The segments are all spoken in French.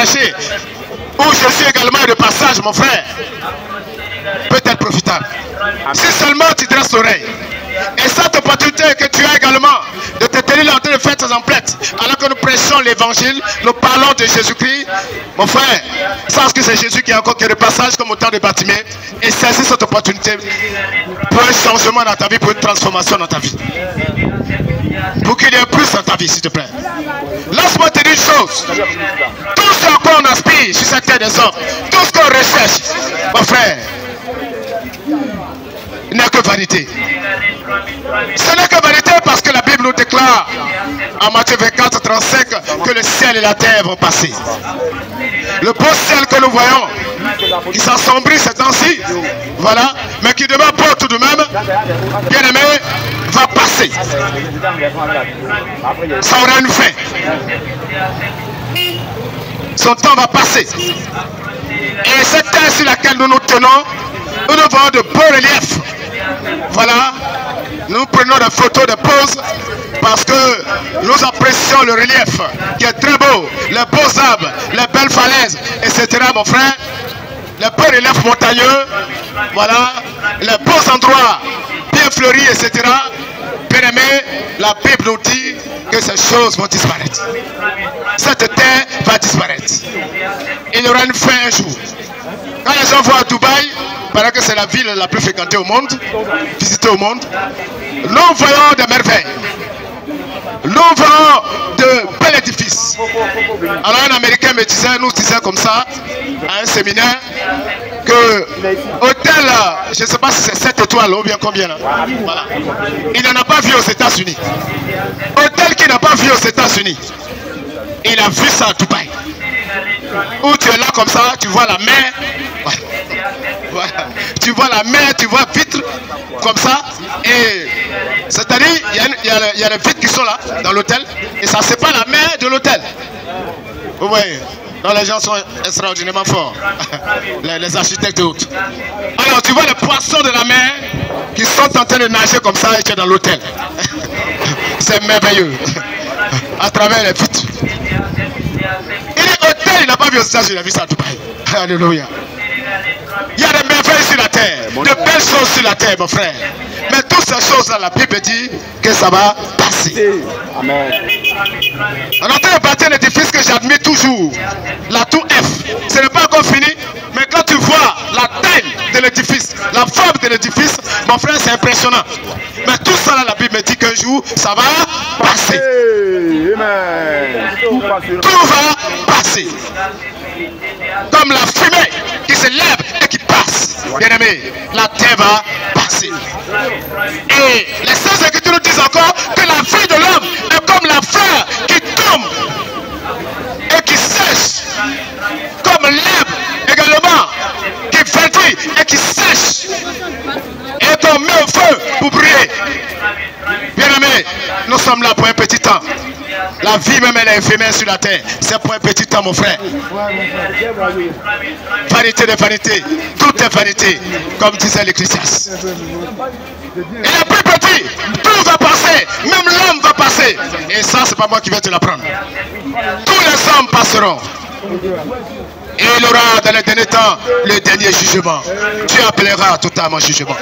prêcher, où je suis également de passage, mon frère, peut être profitable. Si seulement tu dresses l'oreille. Et cette opportunité que tu as également de te tenir en train de faire tes emplettes, alors que nous prêchons l'évangile, nous parlons de Jésus-Christ, mon frère, sache que c'est Jésus qui est encore qui est de passage comme au temps de Bartimée, et saisis cette opportunité pour un changement dans ta vie, pour une transformation dans ta vie. Pour qu'il y ait plus dans ta vie, s'il te plaît. Laisse-moi te dire une chose. Tout ce qu'on aspire sur cette terre des hommes, tout ce qu'on recherche, mon frère, n'est que vanité. Ce n'est que vanité parce que la Bible nous déclare en Matthieu 24, 35 que le ciel et la terre vont passer. Le beau ciel que nous voyons, qui s'assombrit ces temps-ci, voilà, mais qui demeure beau tout de même, bien aimé, va passer. Ça aura une fin. Son temps va passer. Et cette terre sur laquelle nous nous tenons, nous voyons de beaux reliefs. Voilà, nous prenons des photos de poses parce que nous apprécions le relief qui est très beau, les beaux arbres, les belles falaises, etc. mon frère, les beaux reliefs montagneux, voilà, les beaux endroits bien fleuris, etc. Bien aimé, la Bible nous dit que ces choses vont disparaître. Cette terre va disparaître. Il y aura une fin un jour. Quand les gens voient Dubaï, parce que c'est la ville la plus fréquentée au monde, visitée au monde, nous voyons des merveilles. Nous voyons de bels édifices. Alors un Américain me disait, nous disait comme ça, à un séminaire, que hôtel, je ne sais pas si c'est 7 étoiles ou bien combien là. Voilà. Il n'en a pas vu aux États-Unis. Hôtel qu'il n'a pas vu aux États-Unis. Il a vu ça à Dubaï. Où tu es là comme ça, tu vois la mer. Voilà. Tu vois la mer, tu vois vitres comme ça. Et c'est-à-dire, il y a les vitres qui sont là, dans l'hôtel. Et ça sépare la mer de l'hôtel. Vous voyez. Donc les gens sont extraordinairement forts. Les architectes et autres. Alors tu vois les poissons de la mer qui sont en train de nager comme ça et tu es dans l'hôtel. C'est merveilleux. À travers les vitres. Il est hôtel, il n'a pas vu aux États-Unis, il a vu ça à Dubaï. Alléluia. Il y a des merveilles sur la terre, de belles choses sur la terre, mon frère. Mais toutes ces choses-là, la Bible dit que ça va passer. Amen. On est en train de bâtir un édifice que j'admire toujours. La tour F. Ce n'est pas encore fini, mais quand tu vois la taille de l'édifice, la forme de l'édifice, mon frère, c'est impressionnant. Mais tout ça, là, la Bible me dit qu'un jour, ça va passer. Tout va passer. Comme la fumée qui se lève et qui passe. Bien aimé, la terre va passer. Et les Saintes Écritures nous disent encore que la vie de l'homme est comme la fleur qui tombe et qui sèche. Comme l'herbe également qui flétrit et qui sèche. Et qu'on met au feu pour briller. Bien aimé, nous sommes là pour un petit temps. La vie même elle est éphémère sur la terre. C'est pour un petit temps mon frère. Vanité de vanité. Tout est vanité. Comme disait l'Ecclésiaste. Et le plus petit, tout va passer. Même l'homme va passer. Et ça c'est pas moi qui vais te l'apprendre. Tous les hommes passeront. Et il aura dans les derniers temps le dernier jugement. Tu appelleras tout à mon jugement.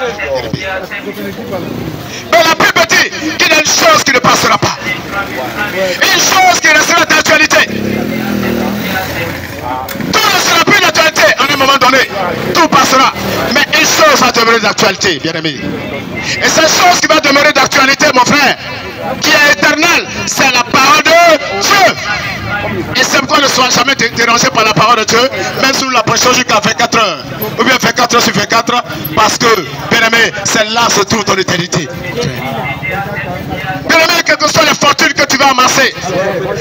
Mais la Bible dit qu'il y a une chose qui ne passera pas. Une chose qui restera d'actualité. Tout ne sera plus d'actualité à un moment donné. Tout passera. Mais une chose va demeurer d'actualité, bien aimé. Et cette chose qui va demeurer d'actualité, mon frère, qui est éternelle, c'est la parole de Dieu. Et c'est pourquoi ne sois jamais dérangé par la parole de Dieu, même si nous la prêchons jusqu'à 24 heures. Ou bien 24 heures sur 24, parce que, bien aimé, celle-là se trouve ton éternité. Bien aimé, quelles que soient les fortunes que tu vas amasser,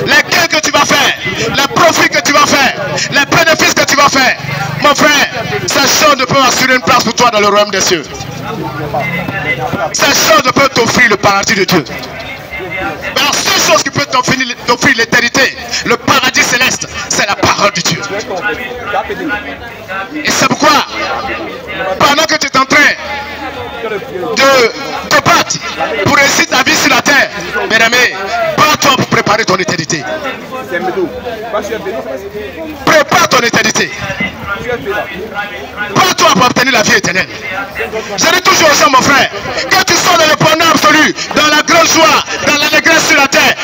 les gains que tu vas faire, les profits que tu vas faire, les bénéfices que tu vas faire, mon frère, ces choses ne peuvent assurer une place pour toi dans le royaume des cieux. Ces choses ne peuvent t'offrir le paradis de Dieu. Mais la seule chose qui peut t'offrir l'éternité, le paradis céleste, c'est la parole de Dieu. Et c'est pourquoi, pendant que tu es en train de te battre pour réussir ta vie sur la terre, bien aimé, bats Prépare-toi pour préparer ton éternité. Prépare ton éternité. Prends-toi pour obtenir la vie éternelle. Je dis toujours ça, mon frère. Que tu sois dans le bonheur absolu, dans la grande joie, dans l'allégresse sur la terre,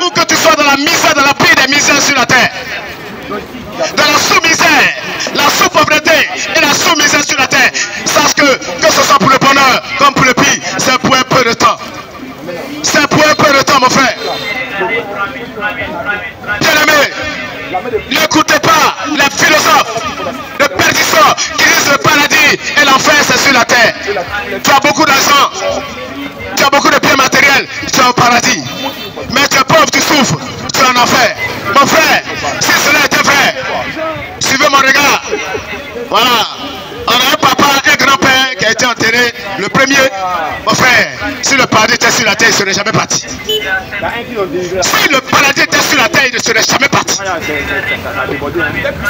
ou que tu sois dans la misère, dans la pire des misères sur la terre, dans la sous-misère, la sous-pauvreté et la sous-misère sur la terre, sache que ce soit pour le bonheur comme pour le pire, c'est pour un peu de temps. C'est pour un peu de temps, mon frère. Bien-aimé, n'écoutez pas les philosophes, les perdisseurs qui disent le paradis et l'enfer c'est sur la terre. Tu as beaucoup d'argent, tu as beaucoup de biens matériels, tu es au paradis. Mais tu es pauvre, tu souffres, tu es en enfer. Mon frère, si cela était vrai, suivez mon regard. Voilà. On a un papa, un grand-père qui a été enterré, le premier. Mon frère, si le paradis était sur la terre, il ne serait jamais parti. Si le paradis était sur la terre, il ne serait jamais parti.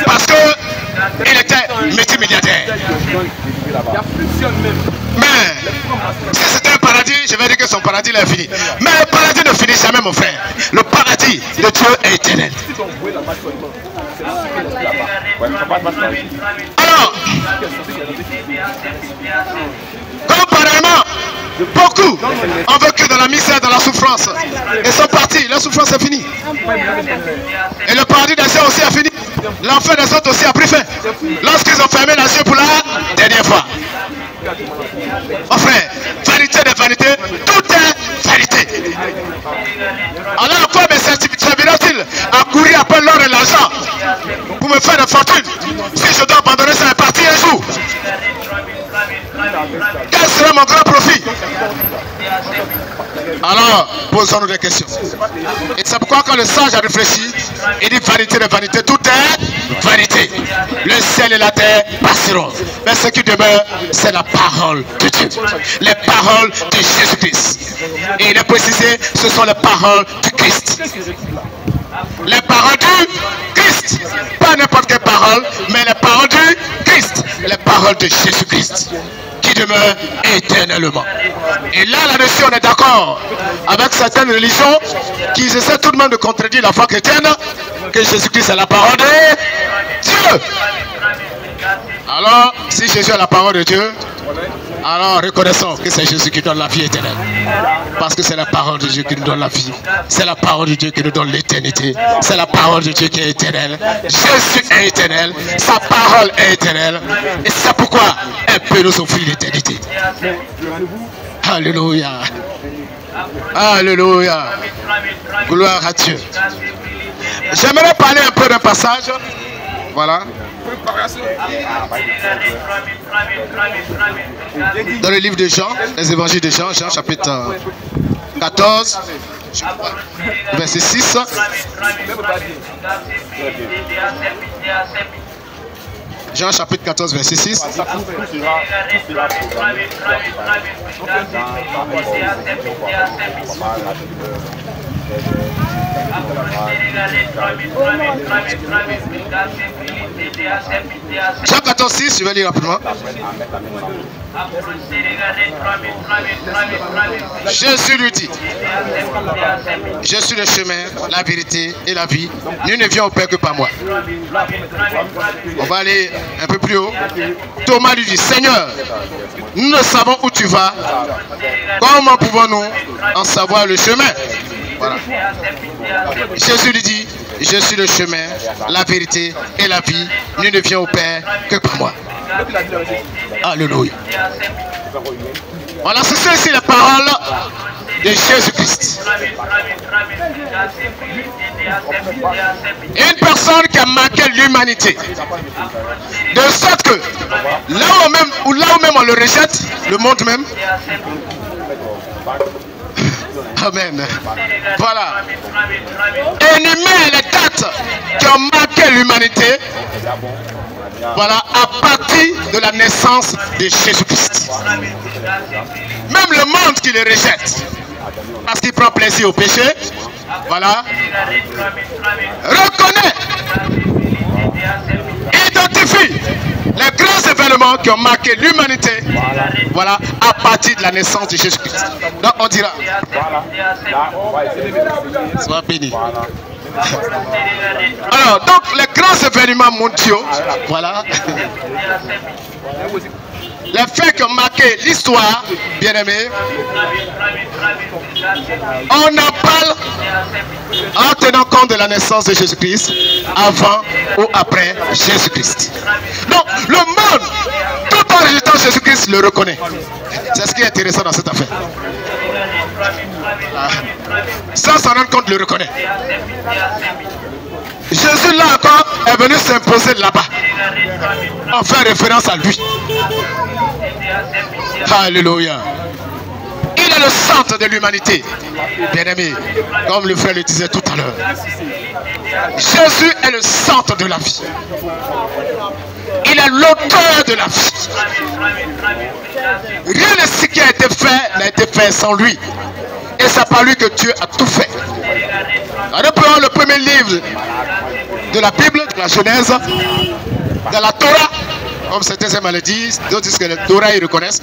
Parce qu'il était multimilliardaire. Mais si c'était un paradis, je vais dire que son paradis est fini. Mais le paradis ne finit jamais, mon frère. Le paradis de Dieu est éternel. Alors, comparément, beaucoup ont vécu dans la misère, dans la souffrance. Et sont partis, la souffrance est finie. Et le paradis des cieux aussi a fini. L'enfer des autres aussi a pris fin. Lorsqu'ils ont fermé les yeux pour la dernière fois. Mon frère, vérité de vérité, tout est vérité. Alors à quoi me servira-t-il à courir après l'or et l'argent pour me faire de fortune si je dois abandonner ça et partir un jour? Quel sera mon grand profit? Alors, posons-nous des questions. Et c'est pourquoi quand le sage a réfléchi, il dit vanité de vanité, tout est vanité. Le ciel et la terre passeront. Mais ce qui demeure, c'est la parole de Dieu. Les paroles de Jésus-Christ. Et il est précisé, ce sont les paroles du Christ. Les paroles du Christ. Pas n'importe quelle parole, mais les paroles du Christ. Les paroles de Jésus-Christ. Qui demeure éternellement. Et là, là-dessus, on est d'accord avec certaines religions qui essaient tout de même de contredire la foi chrétienne, que Jésus-Christ est la parole de Dieu. Alors, si Jésus est la parole de Dieu, alors reconnaissons que c'est Jésus qui donne la vie éternelle. Parce que c'est la parole de Dieu qui nous donne la vie. C'est la parole de Dieu qui nous donne l'éternité. C'est la parole de Dieu qui est éternelle. Jésus est éternel. Sa parole est éternelle. Et c'est pourquoi elle peut nous offrir l'éternité. Alléluia. Alléluia. Gloire à Dieu. J'aimerais parler un peu d'un passage. Voilà. Dans le livre de Jean, les évangiles de Jean, Jean chapitre 14, verset 6. Jean chapitre 14, verset 6. Jean 14, 6, je vais lire rapidement. Jésus lui dit, je suis le chemin, la vérité et la vie. Nul ne vient au Père que par moi. On va aller un peu plus haut. Thomas lui dit, Seigneur, nous ne savons où tu vas. Comment pouvons-nous en savoir le chemin? Voilà. Jésus lui dit, je suis le chemin, la vérité et la vie. Nul ne vient au Père que par moi. Alléluia. Voilà, ce sont ici les paroles de Jésus-Christ. Une personne qui a marqué l'humanité. De sorte que là où même on le rejette, le monde même. Amen. Voilà. Énumérer les dates qui ont marqué l'humanité. Voilà, à partir de la naissance de Jésus-Christ. Même le monde qui le rejette, parce qu'il prend plaisir au péché, voilà, reconnaît, identifie les grands événements événements qui ont marqué l'humanité, voilà, à partir de la naissance de Jésus-Christ. Donc on dira, sois béni. Alors, donc les grands événements mondiaux, voilà, les faits qui ont marqué l'histoire, bien-aimés, on en parle en tenant compte de la naissance de Jésus-Christ, avant ou après Jésus-Christ. Donc, le monde, tout en rejetant Jésus-Christ, le reconnaît. C'est ce qui est intéressant dans cette affaire. Sans s'en rendre compte, le reconnaît. Jésus, là encore, est venu s'imposer là-bas. En fait référence à lui. Alléluia. Il est le centre de l'humanité, bien-aimé, comme le frère le disait tout à l'heure. Jésus est le centre de la vie. Il est l'auteur de la vie. Rien de ce qui a été fait n'a été fait sans lui. Et c'est par lui que Dieu a tout fait. Nous prenons le premier livre de la Bible, de la Genèse, de la Torah, comme certains aiment le dire, d'autres disent que la Torah ils reconnaissent.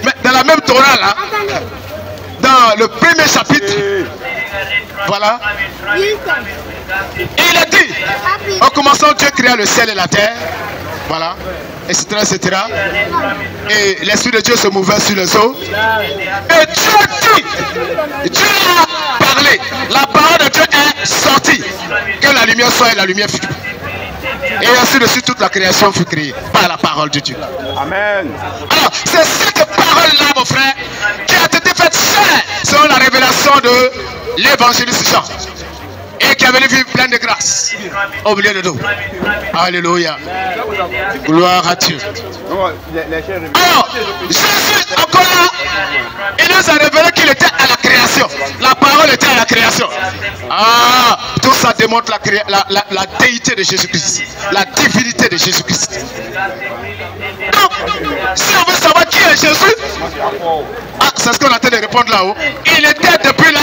Mais dans la même Torah là, dans le premier chapitre, voilà, il a dit, en commençant Dieu créa le ciel et la terre, voilà, etc., etc. Et l'Esprit de Dieu se mouvait sur les eaux. Et Dieu dit, Dieu a parlé, la parole de Dieu est sortie, que la lumière soit et la lumière fut. Et ainsi de suite, toute la création fut créée par la parole de Dieu. Amen. Alors, c'est cette parole-là, mon frère, qui a été faite chair selon la révélation de l'évangéliste Jean. Et qui avait vivre plein de grâce au milieu de nous. Alléluia. Gloire à Dieu. Alors, Jésus, encore là, il nous a révélé qu'il était à la création. La parole était à la création. Ah, tout ça démontre la déité de Jésus-Christ, la divinité de Jésus-Christ. Donc, si on veut savoir qui est Jésus, c'est ce qu'on a tenté de répondre là-haut. Il était depuis la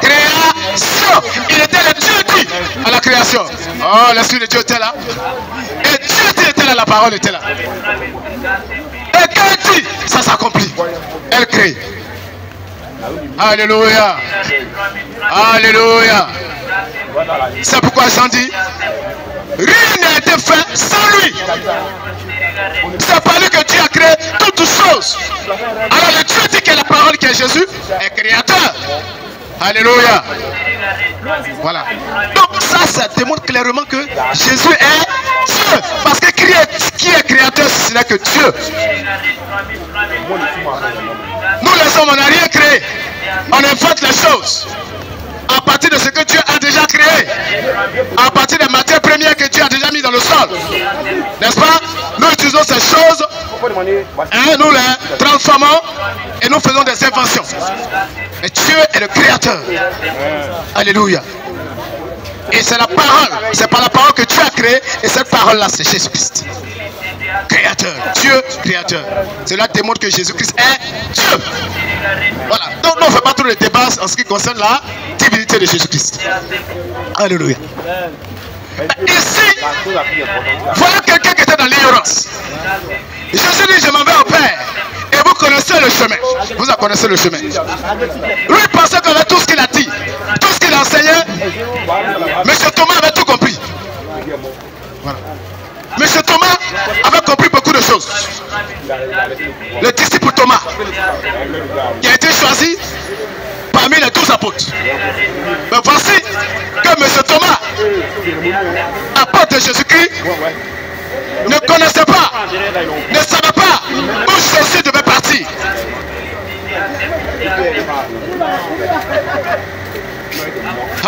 création. Il était le Dieu dit à la création. Oh, l'Esprit de Dieu était là. Et Dieu dit était là, la parole était là. Et quand il dit, ça s'accomplit. Elle crée. Alléluia. Alléluia. C'est pourquoi Jean dit, rien n'a été fait sans lui. C'est par lui que Dieu a créé toutes choses. Alors le Dieu dit que la parole qui est Jésus est créateur. Alléluia. Voilà. Donc ça démontre clairement que Jésus est Dieu. Parce que qui est créateur si ce n'est que Dieu? Nous les hommes, on n'a rien créé. On invente les choses à partir de ce que Dieu a déjà créé, à partir des matières premières que Dieu a déjà mis dans le sol. N'est-ce pas? Nous utilisons ces choses, nous les transformons et nous faisons des inventions. Mais Dieu est le créateur. Alléluia. Et c'est la parole, c'est par la parole que Dieu a créé, et cette parole-là, c'est Jésus-Christ. Créateur, Dieu créateur. Cela démontre que Jésus-Christ est Dieu. Voilà. Donc, nous ne faisons pas tous les débats en ce qui concerne la divinité de Jésus-Christ. Alléluia. Ici, voilà quelqu'un qui était dans l'ignorance. Jésus dit, je m'en vais au Père. Et vous connaissez le chemin. Vous en connaissez le chemin. Lui pensait qu'avec tout ce qu'il a dit, tout ce qu'il a enseigné, M. Thomas avait tout compris. Voilà. M. Thomas avait compris beaucoup de choses. Le disciple Thomas, qui a été choisi parmi les 12 apôtres. Mais voici que M. Thomas, apôtre de Jésus-Christ, ne connaissait pas, ne savait pas où Jésus devait partir.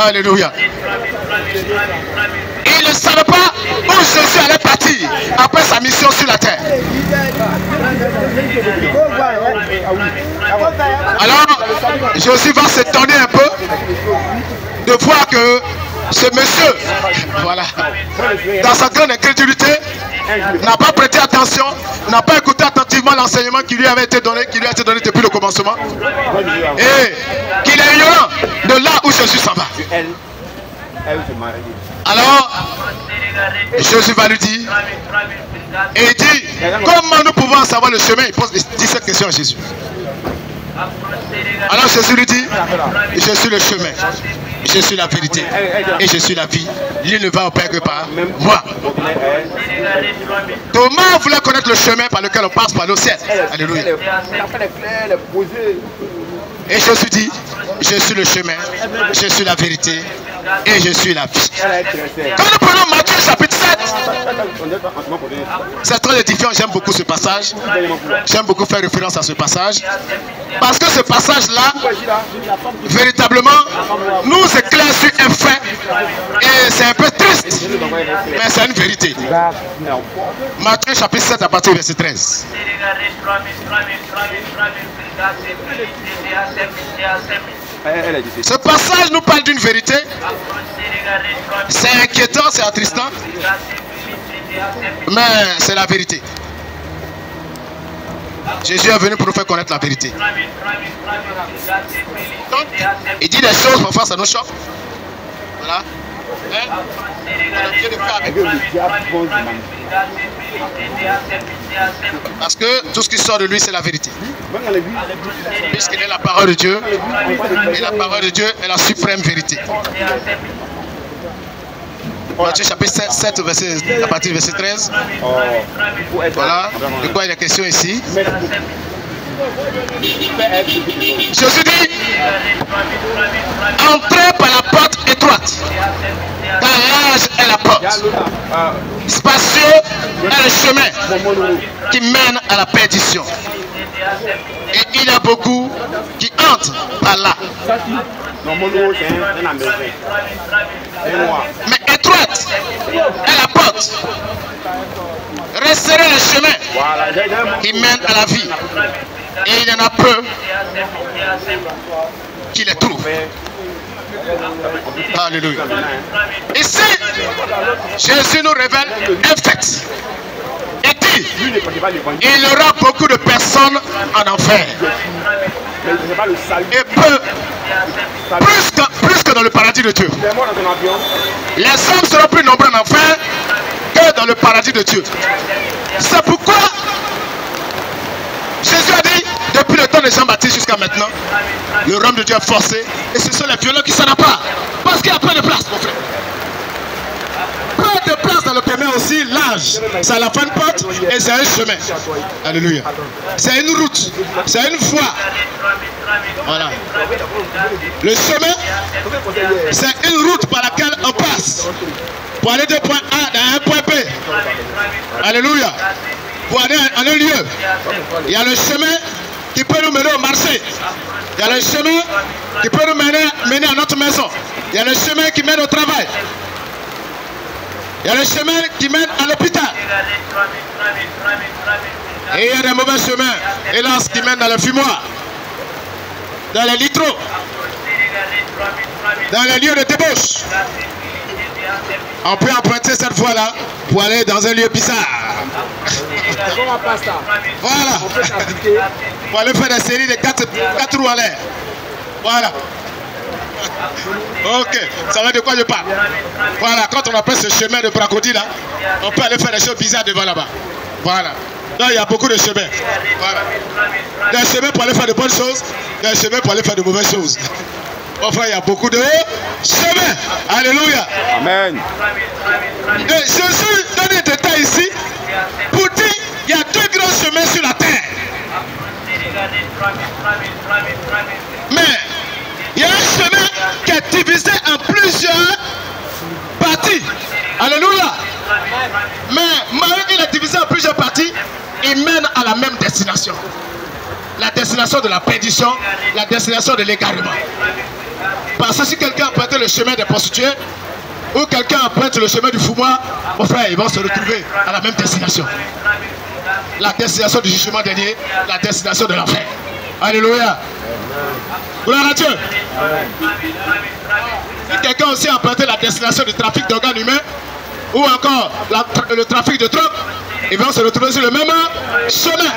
Alléluia. Il ne savait pas où Jésus allait partir après sa mission sur la terre. Alors, Jésus va s'étonner un peu de voir que ce monsieur, voilà, dans sa grande incrédulité, n'a pas prêté attention, n'a pas écouté attentivement l'enseignement qui lui avait été donné, qui lui a été donné depuis le commencement, et qu'il est ignorant de là où Jésus s'en va. Alors, Et Jésus va lui dire, et il dit, comment nous pouvons savoir le chemin? Il dit cette question à Jésus. Alors Jésus lui dit, je suis le chemin, je suis la vérité et je suis la vie. Nul ne va au Père que par moi. Thomas voulait connaître le chemin par lequel on passe par le ciel. Alléluia. Et Jésus dit, je suis le chemin, je suis la vérité et je suis la vie. Quand nous prenons Matthieu chapitre 7, c'est très édifiant, j'aime beaucoup ce passage. J'aime beaucoup faire référence à ce passage. Parce que ce passage-là, véritablement, nous éclaire sur un fait. Et c'est un peu triste, mais c'est une vérité. Matthieu chapitre 7 à partir du verset 13. Ce passage nous parle d'une vérité. C'est inquiétant, c'est attristant, mais c'est la vérité. Jésus est venu pour nous faire connaître la vérité. Donc, il dit des choses, parfois ça nous choque. Voilà. Parce que tout ce qui sort de lui, c'est la vérité. Puisqu'il est la parole de Dieu, et la parole de Dieu est la suprême vérité. Matthieu chapitre 7, à partir du verset 13. Voilà, de quoi il est question ici. Jésus dit, entrez par la porte étroite, car large est la porte, spacieux est le chemin qui mène à la perdition, et il y a beaucoup qui entrent par là. Mais étroite est la porte, resserrez le chemin qui mène à la vie, et il y en a peu qui les trouvent. Alléluia. Ici, Jésus nous révèle un fait. Et dit, il y aura beaucoup de personnes en enfer. Et plus que dans le paradis de Dieu. Les hommes seront plus nombreux en enfer que dans le paradis de Dieu. C'est pourquoi Jésus a dit, depuis le temps de Jean-Baptiste jusqu'à maintenant, le royaume de Dieu est forcé et ce sont les violents qui s'en appartent. Parce qu'il y a peu de place, mon frère. Peu de place dans le chemin aussi, large. C'est à la fin de porte et c'est un chemin. Alléluia. C'est une route, c'est une voie. Voilà. Le chemin, c'est une route par laquelle on passe pour aller de point A à un point B. Alléluia. Pour aller à un lieu. Il y a le chemin qui peut nous mener au marché. Il y a le chemin qui peut nous mener à notre maison. Il y a le chemin qui mène au travail. Il y a le chemin qui mène à l'hôpital. Et il y a des mauvais chemins, hélas, qui mènent dans le fumoir, dans les litros, dans les lieux de débauche. On peut emprunter cette voie-là pour aller dans un lieu bizarre. Voilà. Pour aller faire des séries de 4 roues en l'air. Voilà. Ok, ça va de quoi je parle. Voilà, quand on appelle ce chemin de bracodie là, on peut aller faire des choses bizarres devant là-bas. Voilà. Donc il y a beaucoup de chemins. Voilà. Des chemins pour aller faire de bonnes choses, des chemins pour aller faire de mauvaises choses. Enfin, il y a beaucoup de chemins. Alléluia. Amen. Et Jésus donne des détails ici pour dire qu'il y a 2 grands chemins sur la terre. Mais il y a un chemin qui est divisé en plusieurs parties. Alléluia. Mais malgré qu'il est divisé en plusieurs parties, il mène à la même destination. La destination de la perdition, la destination de l'égarement. Parce que si quelqu'un emprunte le chemin des prostituées, ou quelqu'un emprunte le chemin du fumoir, mon frère, ils vont se retrouver à la même destination. La destination du jugement dernier, la destination de l'enfer. Alléluia. Gloire à Dieu. Si quelqu'un aussi a emprunté la destination du trafic d'organes humains, ou encore le trafic de drogue, ils vont se retrouver sur le même chemin.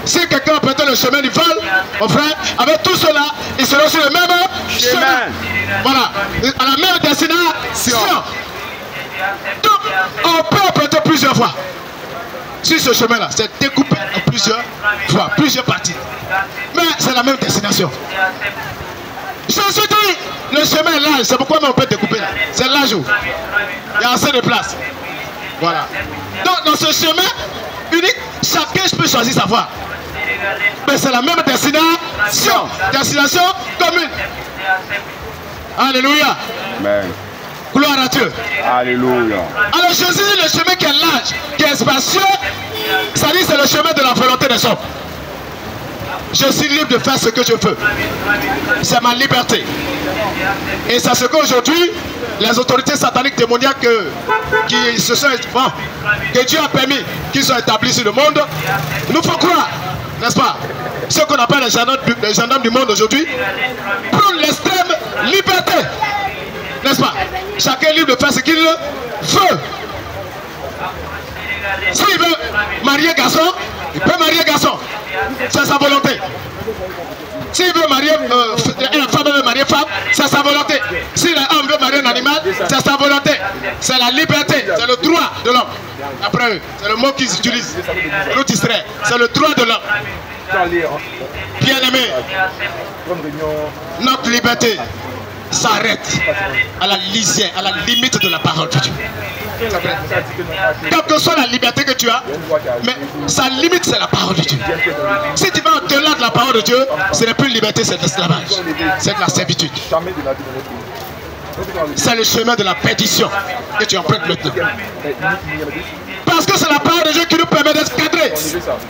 Si quelqu'un a prêté le chemin du vol, mon frère, avec tout cela, ils seront sur le même chemin. Voilà, à la même destination. Donc, on peut emprunter plusieurs fois. Si ce chemin-là, c'est découpé en plusieurs fois, plusieurs parties. Mais c'est la même destination. Jésus dit, le chemin est large, c'est pourquoi on peut découper là. C'est large. Il y a assez de place. Voilà. Donc, dans ce chemin unique, chacun peut choisir sa voie. Mais c'est la même destination. Destination commune. Alléluia. Amen. Gloire à Dieu. Alléluia. Alors Jésus dit le chemin qui est large, qui est spacieux, ça dit c'est le chemin de la volonté des hommes. Je suis libre de faire ce que je veux. C'est ma liberté. Et c'est ce qu'aujourd'hui, les autorités sataniques démoniaques qui se sont, que Dieu a permis, qu'ils soient établis sur le monde, nous faut croire, n'est-ce pas? Ce qu'on appelle les gendarmes du monde aujourd'hui, prennent l'extrême liberté. N'est-ce pas? Chacun est libre de faire ce qu'il veut. S'il veut marier garçon, il peut marier garçon. C'est sa volonté. S'il veut marier, une femme veut marier femme, c'est sa volonté. Si l'homme veut marier un animal, c'est sa volonté. C'est la liberté, c'est le droit de l'homme. Après eux, c'est le mot qu'ils utilisent. Nous distraire. C'est le droit de l'homme. Bien aimé, notre liberté s'arrête à la lisière, à la limite de la parole de Dieu. Quelle que soit la liberté que tu as, mais sa limite c'est la parole de Dieu. Si tu vas au-delà de la parole de Dieu, ce n'est plus une liberté, c'est de l'esclavage, c'est de la servitude. C'est le chemin de la perdition que tu empruntes maintenant. Parce que c'est la parole de Dieu qui nous permet d'être cadrés,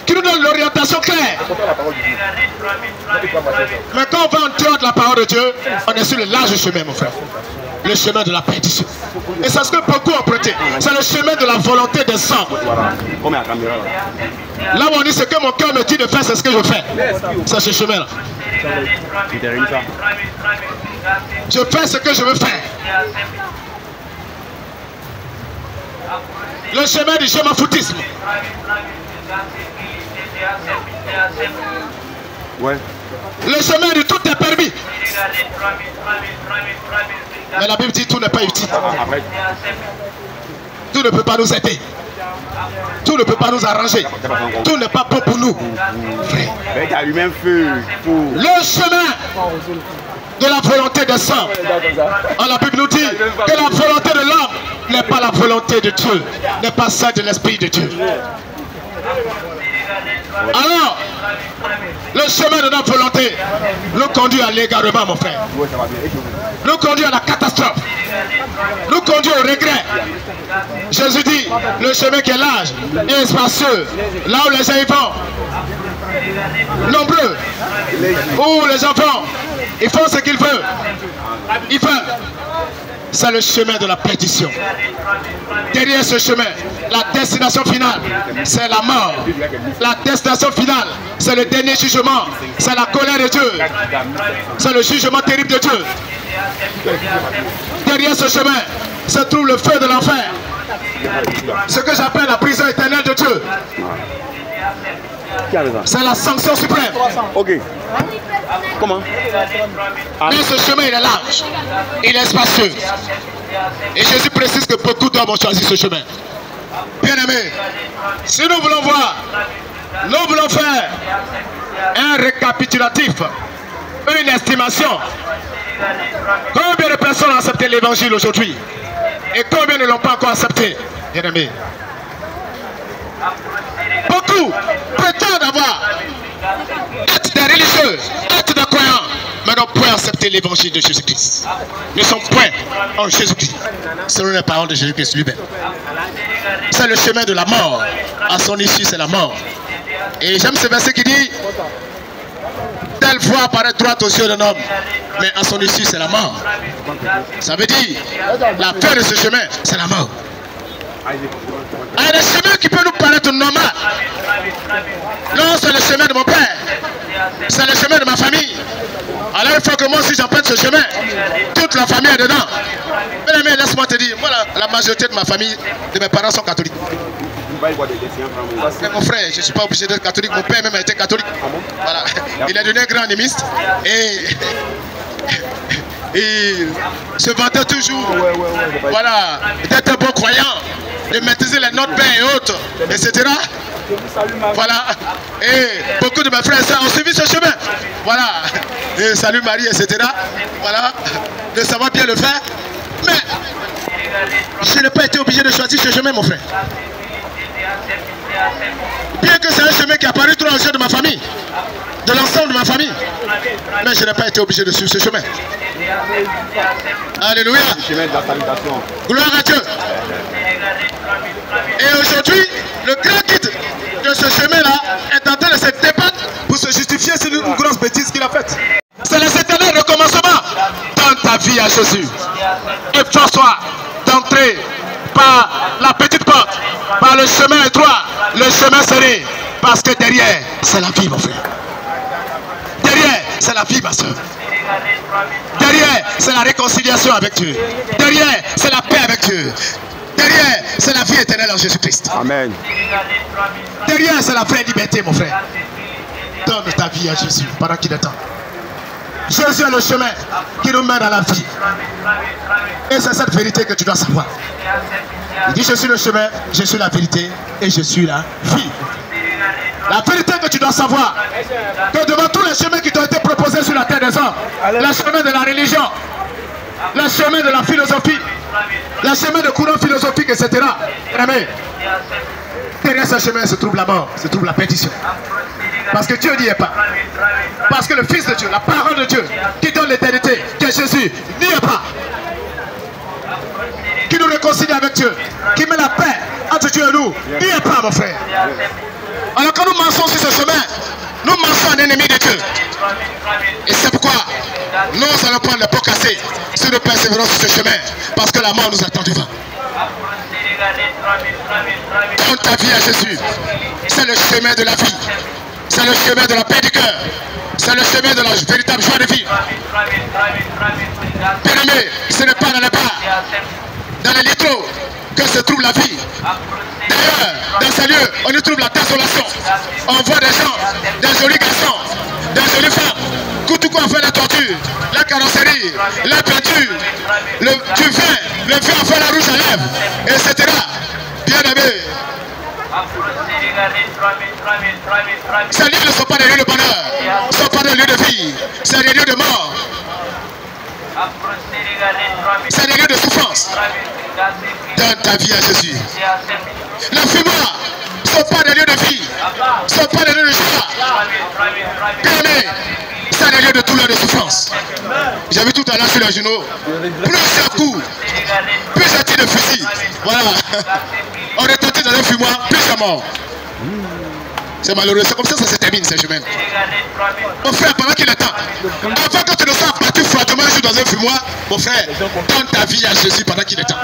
qui nous donne l'orientation claire. Mais quand on va en dehors de la parole de Dieu, on est sur le large chemin, mon frère. Le chemin de la perdition. Et c'est ce que beaucoup ont prêté. C'est le chemin de la volonté des hommes. Là où on dit ce que mon cœur me dit de faire, c'est ce que je fais. C'est ce chemin-là. Je fais ce que je veux faire. Le chemin du je m'en foutisme. Ouais. Le chemin du tout est permis. Mais la Bible dit tout n'est pas utile. Tout ne peut pas nous aider. Tout ne peut pas nous arranger. Tout n'est pas bon pour nous. Frère. Le chemin de la volonté des hommes. La Bible nous dit que la volonté de l'homme n'est pas la volonté de Dieu, n'est pas celle de l'Esprit de Dieu. Alors, le chemin de notre volonté nous conduit à l'égarement, mon frère. Nous conduit à la catastrophe. Nous conduit au regret. Jésus dit, le chemin qui est large et spacieux, là où les gens y vont, nombreux, où les enfants, ils font ce qu'ils veulent. Ils veulent. C'est le chemin de la perdition. Derrière ce chemin, la destination finale, c'est la mort. La destination finale, c'est le dernier jugement. C'est la colère de Dieu. C'est le jugement terrible de Dieu. Derrière ce chemin se trouve le feu de l'enfer. Ce que j'appelle la prison éternelle de Dieu. C'est la sanction suprême. Ok. Comment? Mais ce chemin il est large, il est spacieux. Et Jésus précise que beaucoup d'hommes ont choisi ce chemin. Bien aimé, si nous voulons voir, nous voulons faire un récapitulatif, une estimation. Combien de personnes ont accepté l'évangile aujourd'hui? Et combien ne l'ont pas encore accepté? Bien aimé. Beaucoup prétendent avoir être des religieux, être des croyants, mais n'ont point accepté l'évangile de Jésus-Christ. Ne sont point en Jésus-Christ, selon les paroles de Jésus-Christ lui-même. C'est le chemin de la mort. À son issue, c'est la mort. Et j'aime ce verset qui dit: telle voie apparaît droite aux yeux d'un homme, mais à son issue, c'est la mort. Ça veut dire, la fin de ce chemin, c'est la mort. Il y a des chemins qui peuvent nous paraître normaux. Non, c'est le chemin de mon père. C'est le chemin de ma famille. Alors il faut que moi aussi j'emprunte ce chemin. Toute la famille est dedans. Mais laisse-moi te dire, moi la majorité de ma famille, de mes parents sont catholiques. Mais mon frère, je ne suis pas obligé d'être catholique. Mon père même a été catholique. Voilà. Il est devenu un grand animiste. Et il se vantait toujours, voilà, d'être un bon croyant, de maîtriser les notes paix et autres, etc. Voilà, et beaucoup de mes frères et sœurs ont suivi ce chemin. Voilà, et salut Marie, etc. Voilà, de savoir bien le faire. Mais je n'ai pas été obligé de choisir ce chemin, mon frère. Bien que c'est un chemin qui a paru trop aux yeux de ma famille, de l'ensemble de ma famille, mais je n'ai pas été obligé de suivre ce chemin. Alléluia. Gloire à Dieu. Et aujourd'hui, le grand guide de ce chemin-là est en train de se débattre pour se justifier sur une grosse bêtise qu'il a faite. C'est les éternels recommencements dans ta vie à Jésus. Et François, d'entrer par la petite porte, par le chemin étroit, le chemin serré, parce que derrière, c'est la vie, mon frère. Derrière, c'est la vie, ma soeur. Derrière, c'est la réconciliation avec Dieu. Derrière, c'est la paix avec Dieu. Derrière, c'est la vie éternelle en Jésus-Christ. Amen. Derrière, c'est la vraie liberté, mon frère. Donne ta vie à Jésus pendant qu'il est temps. Jésus est le chemin qui nous mène à la vie. Et c'est cette vérité que tu dois savoir. Il dit, je suis le chemin, je suis la vérité et je suis la vie. La vérité que tu dois savoir, que devant tous les chemins qui t'ont été proposés sur la terre des hommes, le chemin de la religion, le chemin de la philosophie, le chemin de courant philosophique, etc. Amen. Derrière ce chemin se trouve la mort, se trouve la perdition. Parce que Dieu n'y est pas. Parce que le Fils de Dieu, la parole de Dieu, qui donne l'éternité, qui est Jésus, n'y est pas. Qui nous réconcilie avec Dieu, qui met la paix entre Dieu et nous, n'y est pas, mon frère. Alors quand nous marchons sur ce chemin, nous marchons en ennemi de Dieu. Et c'est pourquoi nous allons prendre le pot cassé si nous persévérons sur ce chemin. Parce que la mort nous attend devant. Donne ta vie à Jésus. C'est le chemin de la vie. C'est le chemin de la paix du cœur. C'est le chemin de la véritable joie de vie. Bien-aimé, ce n'est pas dans les bars, dans les litros que se trouve la vie. D'ailleurs, dans ces lieux, on y trouve la désolation. On voit des gens, des jolis garçons, des jolies femmes, tout quoi fait la torture, la carrosserie, la peinture, du vin, le vin en fait la rouge à lèvres, etc. Bien-aimé. Ces lieux ne sont pas des lieux de bonheur, ne sont pas des lieux de vie, c'est des lieux de mort. C'est des lieux de souffrance. Donne ta vie à Jésus. Les fumoirs ne sont pas des lieux de vie, ne sont pas des lieux de joie. Bien-aimé, c'est des lieux de douleur, de souffrance. J'ai vu tout à l'heure sur les journaux, plusieurs coups, plusieurs tirs de fusil. Voilà. On est tenté dans un fumoir, plusieurs morts. C'est malheureux, c'est comme ça que ça se termine ces chemins. Mon frère, pendant qu'il est temps, avant que tu ne sois battu froidement dans un fumoir, mon frère, donne ta vie à Jésus pendant qu'il est temps.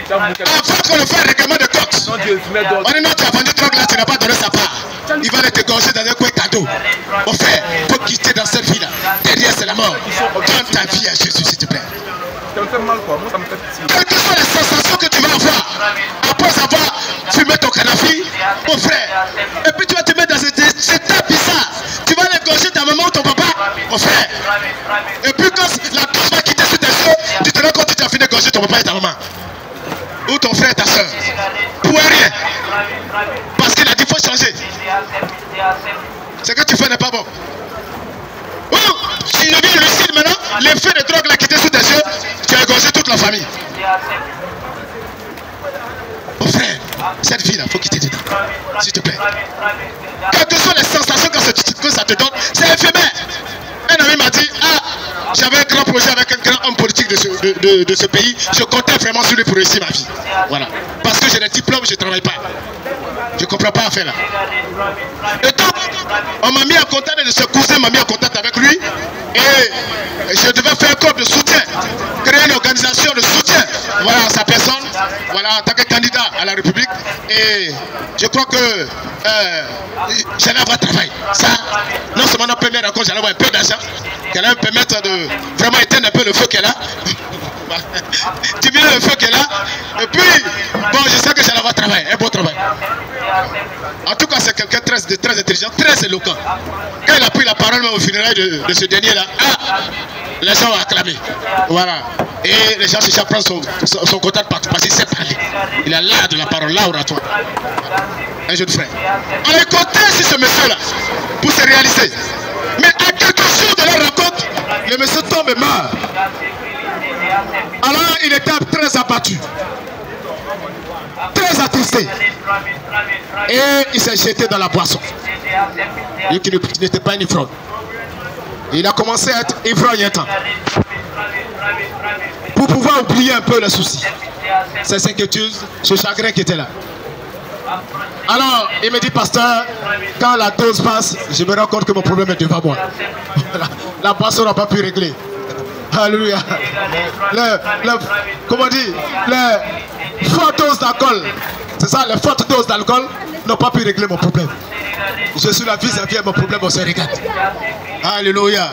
Avant qu'on le fasse règlement de cox, on dit non, tu as vendu trop là, tu n'as pas donné sa part. Il va te gorger dans un coin cadeau. Mon frère, il faut quitter dans cette vie-là. Derrière, c'est la mort. Donne ta vie à Jésus, s'il te plaît. Quelles que soient les sensations que tu vas avoir après avoir fumé ton canafi, mon frère, et puis tu vas te mettre dans cet état bizarre, tu vas l'égorger ta maman ou ton papa, mon frère, et puis quand la touche va quitter sur tes yeux, tu te rends compte que tu as fini d'égorger ton papa et ta maman, ou ton frère et ta soeur, pour rien, parce qu'il a dit qu'il faut changer. Ce que tu fais n'est pas bon. Oh, si je viens lucide maintenant, l'effet de drogue l'a quitté sous tes yeux, tu as égorgé toute la famille. Mon frère, cette vie-là, il faut quitter dedans. S'il te plaît. Quelles que soient les sensations que ça te donne, c'est éphémère. Un ami m'a dit, ah, j'avais un grand projet avec un grand homme politique de ce pays. Je comptais vraiment sur lui pour réussir ma vie. Voilà. Parce que j'ai des diplômes, je ne travaille pas. Je ne comprends pas à faire là. Et donc, on m'a mis en contact de ce cousin, m'a mis en contact avec lui. Et je devais faire un corps de soutien. Créer une organisation de soutien. Voilà sa personne. Voilà, en tant que candidat à la République. Et je crois que j'allais avoir travail. Ça, non seulement dans la première rencontre, j'allais avoir un peu d'argent. Qui allait me permettre de vraiment éteindre un peu peu le feu qu'elle a. Diminuer le feu qu'elle a. Et puis, bon, je sais que j'allais avoir travail, un bon travail. En tout cas, c'est quelqu'un de très intelligent, très éloquent. Quand il a pris la parole même au funérail de ce dernier-là, les gens ont acclamé. Voilà. Et les gens cherchent à prendre son contact parce qu'il sait parler. Il a l'art de la parole, l'art oratoire. Un jeune frère. On est content sur ce monsieur-là pour se réaliser. Mais à quelques jours de la rencontre, le monsieur tombe et meurt. Alors il était très abattu, très attristé. Et il s'est jeté dans la boisson. Et qui n'était pas un ivrogne. Il a commencé à être ivrogne un temps. Pour pouvoir oublier un peu le souci. Ces inquiétudes, ce chagrin qui était là. Alors, il me dit, pasteur, quand la dose passe, je me rends compte que mon problème est devant moi. La boisson n'a pas pu régler. Alléluia. Comment on dit, les fortes doses d'alcool, c'est ça, les fortes doses d'alcool n'ont pas pu régler mon problème. Je suis la vis-à-vis de mon problème, on se regarde. Alléluia.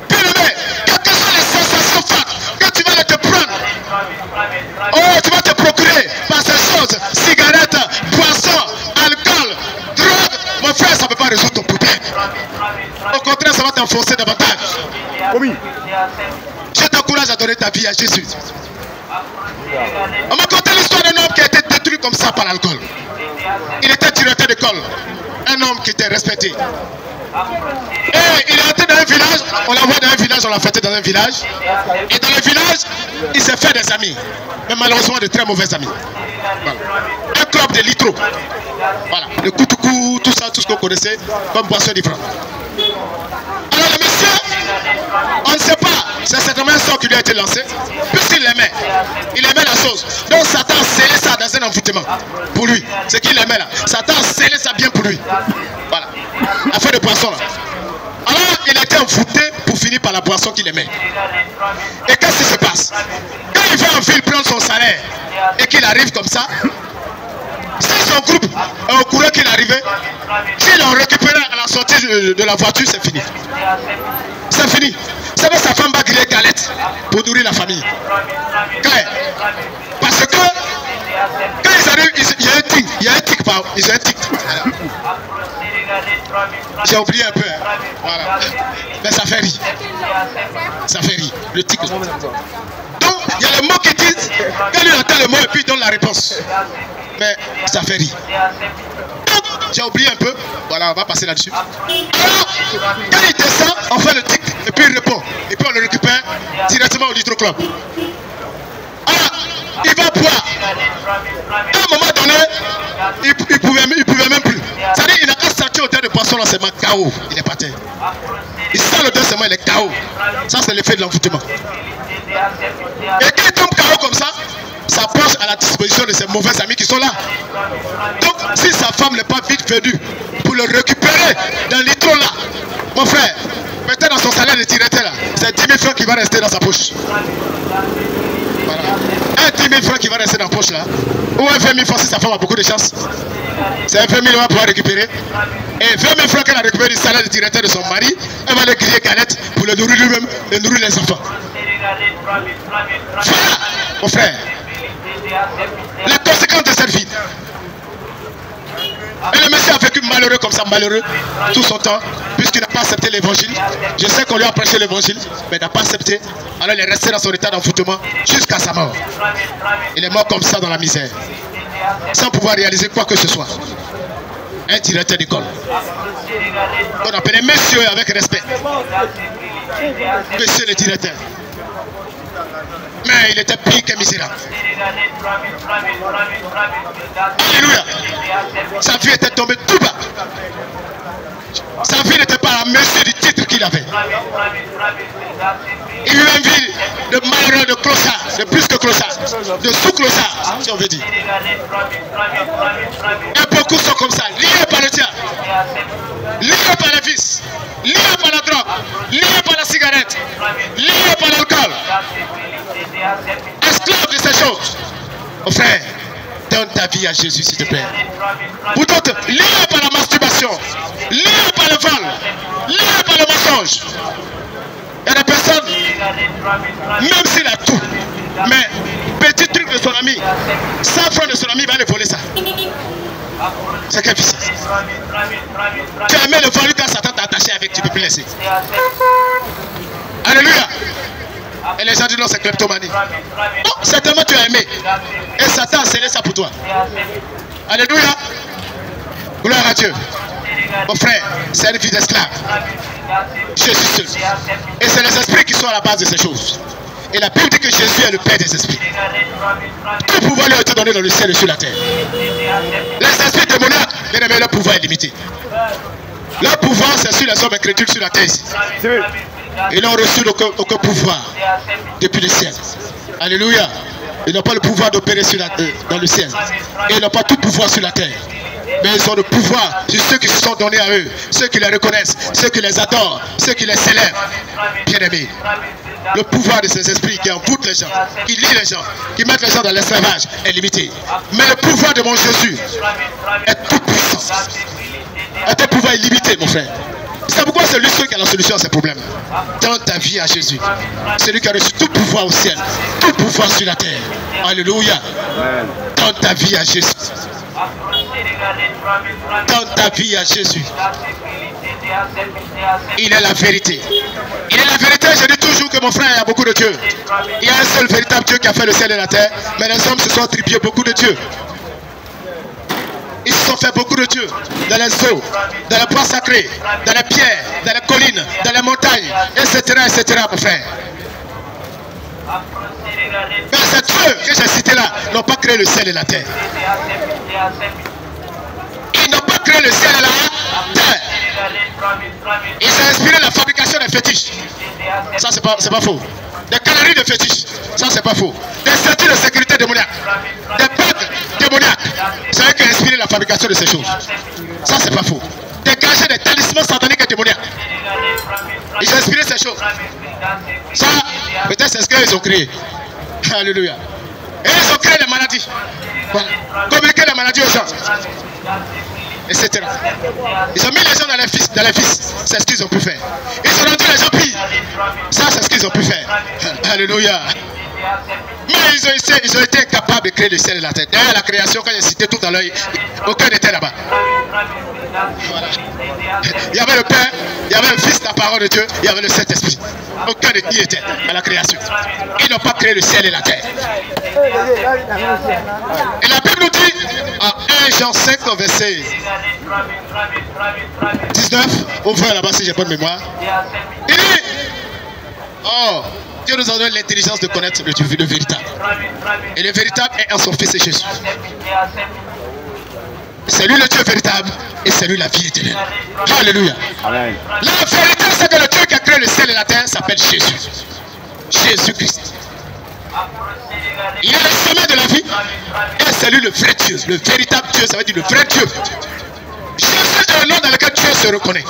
Bien aimé, quelles que soient les sensations fortes que tu vas te prendre, oh, tu vas te procurer par ces choses, cigarettes, boissons, alcool, drogue, mon frère, ça ne peut pas résoudre ton problème. Au contraire, ça va t'enfoncer davantage. Oui. Je t'encourage à donner ta vie à Jésus. On m'a conté l'histoire d'un homme qui a été détruit comme ça par l'alcool. Il était directeur d'école. Un homme qui était respecté. Et il est entré dans un village, on l'a envoyé dans un village, on l'a fêté dans un village. Et dans le village, il s'est fait des amis. Mais malheureusement, de très mauvais amis. Voilà. Un club de litro. Voilà. Le koutoukou, tout ça, tout ce qu'on connaissait comme boisson différente. Alors le monsieur, on ne sait pas, c'est certainement un sort qui lui a été lancé, puisqu'il l'aimait. Il aimait la chose. Donc Satan a scellé ça dans un envoûtement pour lui. C'est qu'il aimait là. Satan a scellé ça bien pour lui. Voilà. Affaire de poisson là. Alors il était envoûté pour finir par la boisson qu'il aimait. Et qu'est-ce qui se passe? Quand il va en ville prendre son salaire et qu'il arrive comme ça, si son groupe est au courant qu'il est arrivé, s'ils l'ont récupéré à la sortie de la voiture, c'est fini. C'est fini. C'est vrai, sa femme va griller galette pour nourrir la famille. Parce que quand ils arrivent, il y a un tic. Il y a un tic, pardon. Ils ont un tic. J'ai oublié un peu. Hein. Voilà. Mais ça fait rire. Ça fait rire. Le tic. Donc, il y a le mot qui dit, quand il entend le mot et puis il donne la réponse. Mais ça fait rire. J'ai oublié un peu. Voilà, on va passer là-dessus. Alors, quand il descend, on fait le tic et puis il répond. Et puis on le récupère directement au litro club. Alors, il va boire. À un moment donné, il pouvait même plus. C'est-à-dire qu'il n'a qu'à sortir au terre de poisson là, c'est ma KO. Il est parti. Il sent le deuxième, il est KO. Ça, c'est l'effet de l'envoûtement. Et quand il tombe KO comme ça, sa poche à la disposition de ses mauvais amis qui sont là. Donc, si sa femme n'est pas vite venue pour le récupérer dans le litro là, mon frère, peut-être dans son salaire de directeur là, c'est 10 000 francs qui va rester dans sa poche. Voilà. Un 10 000 francs qui va rester dans la poche là, ou un 20 000 francs si sa femme a beaucoup de chance. C'est un 20 000 on va pouvoir récupérer. Et 20 000 francs qu'elle a récupéré du salaire du directeur de son mari, elle va le griller galette pour le nourrir lui-même et nourrir les enfants. Voilà, mon frère. Les conséquences de cette vie. Et le monsieur a vécu malheureux comme ça, malheureux, tout son temps, puisqu'il n'a pas accepté l'évangile. Je sais qu'on lui a prêché l'évangile, mais il n'a pas accepté. Alors il est resté dans son état d'envoûtement jusqu'à sa mort. Il est mort comme ça dans la misère, sans pouvoir réaliser quoi que ce soit. Un directeur d'école. On appelait monsieur avec respect. Monsieur le directeur. Mais il était pire que misérable. Alléluia. Sa vie était tombée tout bas. Sa vie n'était pas à la mesure du titre qu'il avait. Il eut une vie de malheureux, de clochard, de plus que clochard, de sous-clochard, si on veut dire. Et beaucoup sont comme ça, liés par le diable, liés par les vices, liés par la drogue, liés par la cigarette, liés par l'alcool. Esclave de ces choses. Mon frère, donne ta vie à Jésus, s'il te plaît. Pour d'autres, liés par la masturbation, liés par le vol, liés par le mensonge. Il y a des personnes, Même s'il a tout. Mais petit truc de son ami, 100 francs de son ami, il va aller voler ça. C'est quelle puissance. Tu as aimé le voler quand Satan t'a attaché avec, tu ne peux plus laisser. Alléluia. Et les gens disent non, c'est kleptomanie. Non, certainement tu as aimé. Et Satan a scellé ça pour toi. Alléluia. Gloire à Dieu. Mon frère, c'est une vie d'esclave. Jésus seul. Et c'est les esprits qui sont à la base de ces choses. Et la Bible dit que Jésus est le Père des esprits. Tout pouvoir lui a été donné dans le ciel et sur la terre. Les esprits démoniaques, bien aimé, leur pouvoir est limité. Leur pouvoir, c'est sur les hommes incrédules sur la terre ici. Ils n'ont reçu aucun pouvoir depuis le ciel. Alléluia. Ils n'ont pas le pouvoir d'opérer dans le ciel. Et ils n'ont pas tout pouvoir sur la terre. Mais ils ont le pouvoir sur ceux qui se sont donnés à eux, ceux qui les reconnaissent, ceux qui les adorent, ceux qui les célèbrent. Bien-aimés, le pouvoir de ces esprits qui envoûtent les gens, qui lient les gens, qui mettent les gens dans l'esclavage est limité. Mais le pouvoir de mon Jésus est tout puissant. Et ton pouvoir est limité, mon frère. C'est pourquoi c'est lui seul qui a la solution à ces problèmes. Donne ta vie à Jésus. C'est lui qui a reçu tout pouvoir au ciel, tout pouvoir sur la terre. Alléluia. Donne ta vie à Jésus. Donne ta vie à Jésus. Il est la vérité. Il est la vérité. Je dis toujours que mon frère, il y a beaucoup de dieux. Il y a un seul véritable Dieu qui a fait le ciel et la terre. Mais les hommes se sont attribués beaucoup de dieux. Ils se sont fait beaucoup de dieux dans les eaux, dans les bois sacrés, dans les pierres, dans les collines, dans les montagnes, etc., etc., mon frère. Mais ces dieux que j'ai cités là n'ont pas créé le ciel et la terre. Ils n'ont pas créé le ciel et la terre. Ils ont inspiré la fabrication des fétiches. Ça, c'est pas faux. Des canaries de fétiches. Ça, c'est pas faux. Des ceintures de sécurité démoniaque. Des bagues démoniaques. C'est eux qui ont inspiré la fabrication de ces choses. Ça, c'est pas faux. Des cachets, des talismans sataniques et démoniaques. Ils ont inspiré ces choses. Ça, peut-être c'est ce qu'ils ont créé. Alléluia. Et ils ont créé des maladies. Voilà. Communiquer les maladies aux gens. Etc. Ils ont mis les gens dans les vices. C'est ce qu'ils ont pu faire. Ils ont rendu les gens pires. Ça, c'est ce qu'ils ont pu faire. Alléluia. Mais ils ont été incapables de créer le ciel et la terre. Derrière la création, quand j'ai cité tout à l'heure, aucun n'était là-bas. Voilà. Il y avait le Père, il y avait le Fils, la parole de Dieu, il y avait le Saint-Esprit. Aucun n'y était à la création. Ils n'ont pas créé le ciel et la terre. Et la Bible nous dit, en 1 Jean 5, verset 19, ouvrez là-bas si j'ai pas de mémoire. Il dit, oh, Dieu nous a donné l'intelligence de connaître le Dieu, le véritable. Et le véritable est en son Fils Jésus. C'est lui le Dieu véritable et c'est lui la vie éternelle. Alléluia. Amen. La vérité, c'est que le Dieu qui a créé le ciel et la terre s'appelle Jésus. Jésus-Christ. Il est le sommet de la vie et c'est lui le vrai Dieu. Le véritable Dieu, ça veut dire le vrai Dieu. Jésus est un nom dans lequel Dieu se reconnaît.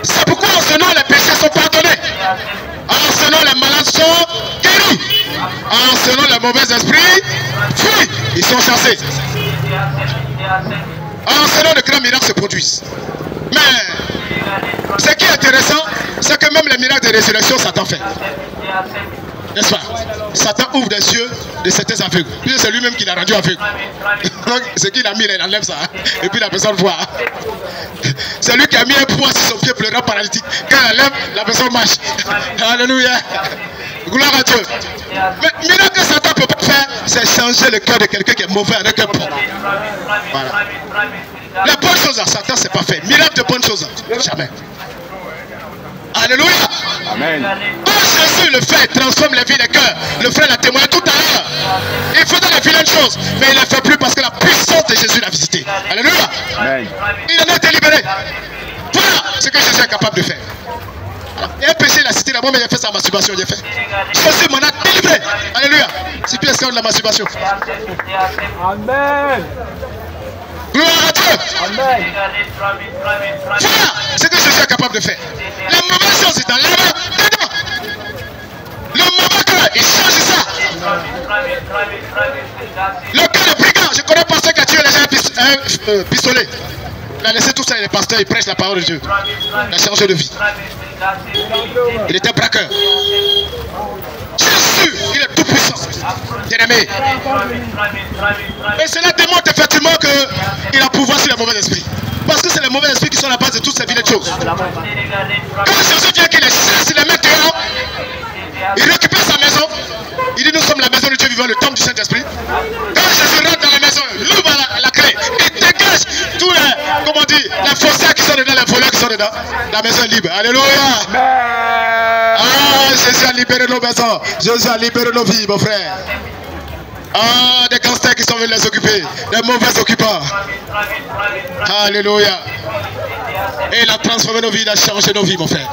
C'est pourquoi en ce nom les péchés sont pardonnés. En ce nom les malades sont guéris. En ce nom les mauvais esprits fuient. Ils sont chassés. En ce nom de grands miracles se produisent. Mais ce qui est intéressant, c'est que même les miracles de résurrection, Satan fait. N'est-ce pas? Satan ouvre des yeux de certains aveugles. C'est lui-même qui l'a rendu aveugle. Donc, ce qu'il a mis, il enlève ça. Et puis la personne voit. C'est lui qui a mis un poids sur son pied pleurant paralytique. Quand il enlève, la personne marche. Alléluia. Gloire à Dieu. Mais miracle que Satan ne peut pas faire, c'est changer le cœur de quelqu'un qui est mauvais avec un bon. Voilà. Les bonnes choses à Satan, c'est pas fait. Miracle de bonnes choses, jamais. Alléluia. Amen. Quand Jésus le fait, transforme les vies des cœurs. Le frère l'a témoigné tout à l'heure. Il faisait des vilaines choses, mais il ne les fait plus parce que la puissance de Jésus l'a visité. Alléluia. Amen. Il en a été libéré. Voilà ce que Jésus est capable de faire. Il a péché, il a cité là-bas, mais il a fait sa masturbation. Il a fait. Jésus m'en a délivré. Alléluia. C'est plus esclave de la masturbation. Amen. Gloire à Dieu. Amen. Voilà ce que Jésus est capable de faire. Les mauvaises choses, il enlève dedans. Le mauvais cœur, il change ça. Le cœur de brigand, je connais pas ceux qui a tué les gens un pistolet. Il a laissé tout ça et les pasteurs, ils prêchent la parole de Dieu. Il a changé de vie. Il était braqueur. Jésus, il est tout puissant. Bien-aimé. Et cela démontre effectivement qu'il a pouvoir sur les mauvais esprits. Parce que c'est les mauvais esprits qui sont la base de toutes ces vilaines choses. Quand Jésus vient qu'il les chasse, il les met dehors, il récupère sa maison. Il dit nous sommes la maison de Dieu vivant, le temple du Saint-Esprit. Quand Jésus rentre dans la maison, il ouvre la clé, il dégage tous les, comment dire, les faussaires qui sont dedans, les voleurs qui sont dedans. La maison est libre. Alléluia. Ah, Jésus a libéré nos maisons. Jésus a libéré nos vies, mon frère. Ah, des gangsters qui sont venus les occuper, des mauvais occupants. Alléluia. Et il a transformé nos vies, il a changé nos vies, mon frère.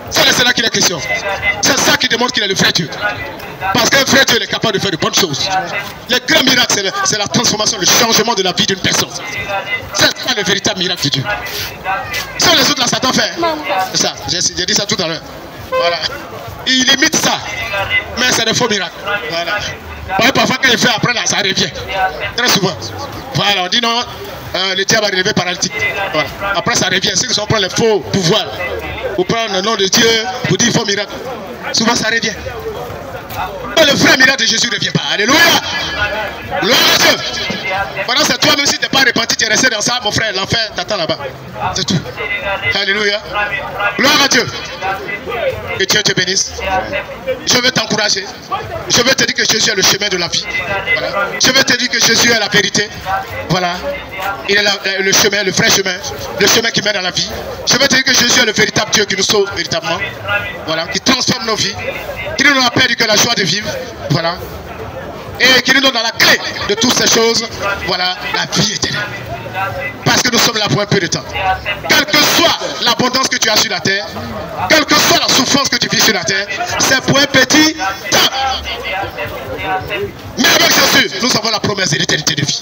C'est là qu'il est question. C'est ça qui démontre qu'il est le vrai Dieu. Parce qu'un vrai Dieu est capable de faire de bonnes choses. Le grand miracle, c'est la transformation, le changement de la vie d'une personne. C'est ça le véritable miracle de Dieu. Sur les autres, là, Satan fait. C'est ça, j'ai dit ça tout à l'heure. Voilà. Il imite ça. Mais c'est des faux miracles. Voilà. Parfois, quand il fait après, là, ça revient. Très souvent. Voilà, on dit non, le diable a relevé paralytique. Voilà. Après, ça revient. C'est que on prend les faux pouvoirs. Vous prenez le nom de Dieu pour dire faux miracle. Souvent, ça revient. Mais le vrai miracle de Jésus ne revient pas. Alléluia. Gloire à Dieu. Maintenant, c'est toi, même si tu n'es pas repenti, tu es resté dans ça, mon frère. L'enfer t'attend là-bas. C'est tout. Alléluia. Gloire à Dieu. Que Dieu te bénisse. Je veux t'encourager. Je veux te dire que Jésus est le chemin de la vie. Voilà. Je veux te dire que Jésus est la vérité. Voilà. Il est le chemin, le vrai chemin. Le chemin qui mène à la vie. Je veux te dire que Jésus est le véritable Dieu qui nous sauve véritablement. Voilà. Qui transforme nos vies. Qui nous donne la paix que la joie de vivre. Voilà. Et qui nous donne la clé de toutes ces choses. Voilà. La vie éternelle. Parce que nous sommes là pour un peu de temps. Quelle que soit l'abondance que tu as sur la terre, quelle que soit la souffrance que tu vis sur la terre, c'est pour un petit temps. Mais avec Jésus, nous avons la promesse de l'éternité de vie,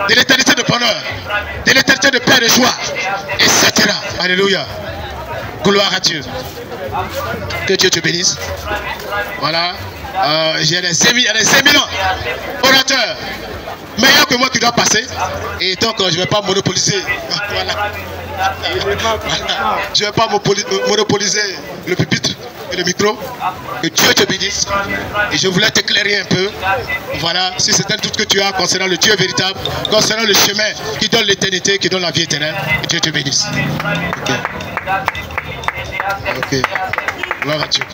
de l'éternité de bonheur, de l'éternité de paix et de joie, etc. Alléluia. Gloire à Dieu. Que Dieu te bénisse. Voilà. J'ai des éminents orateurs meilleur que moi qui doit passer, et donc je ne vais pas monopoliser. Voilà. Je ne vais pas monopoliser le pupitre et le micro. Que Dieu te bénisse. Et je voulais t'éclairer un peu. Voilà, si c'est un doute que tu as concernant le Dieu véritable, concernant le chemin qui donne l'éternité, qui donne la vie éternelle, que Dieu te bénisse. Ok. Gloire à Dieu.